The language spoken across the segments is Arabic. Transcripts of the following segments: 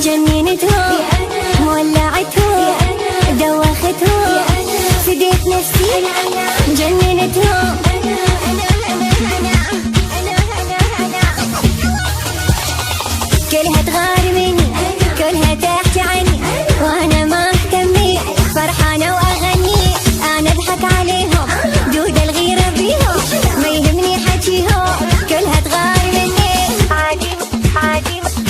جننتهم ولعتهم دوختهم فديت نفسي جننتهم كلها تغار مني كلها تحكي عني وانا ما اهتمي فرحانه واغني انا اضحك عليهم دود الغيره بيهم ما يهمني حكيهم كلها تغار مني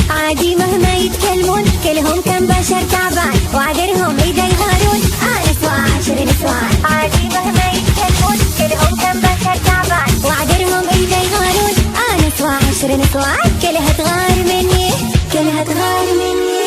عادي مهما يتكلمون كلهم كم بشر تعبان وعذرهم اذا يغارون انا سوا 10 نسوان عادي مهما يتكلمون كلهم كم بشر تعبان وعذرهم اذا يغارون انا سوا 10 نسوان كلها تغار مني كلها تغار مني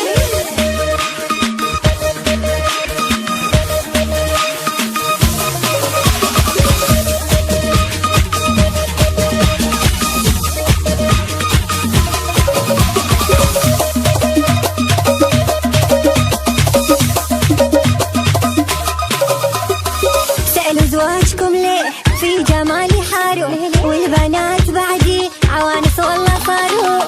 سألوا زواجكم ليه في جمالي حاروا والبنات بعدي عوانس والله صاروا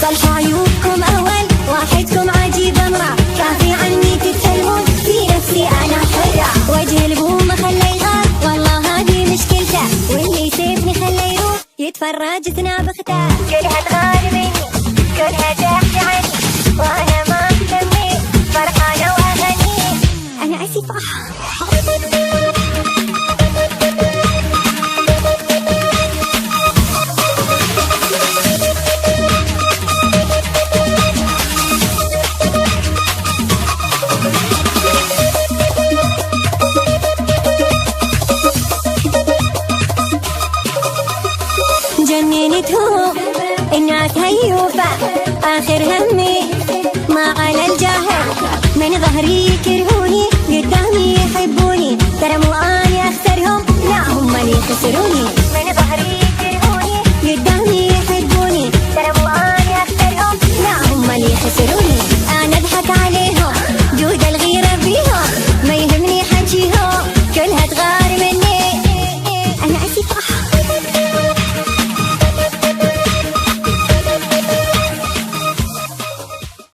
صلحوا عيوبكم أول واحدكم عجيب امرأة كافي عني تتكلمون في نفسي أنا حرة وجه البومة خلى يغار والله هذه مشكلته واللي يسيبني خلى يروح يتفرج تنابخته كلها تغار مني كلها تحكي عني وانا ما اهتمي فرحانه واغني انا اسفه جننتهم الناس هيوفة آخر همي ما على الجاهل من ظهري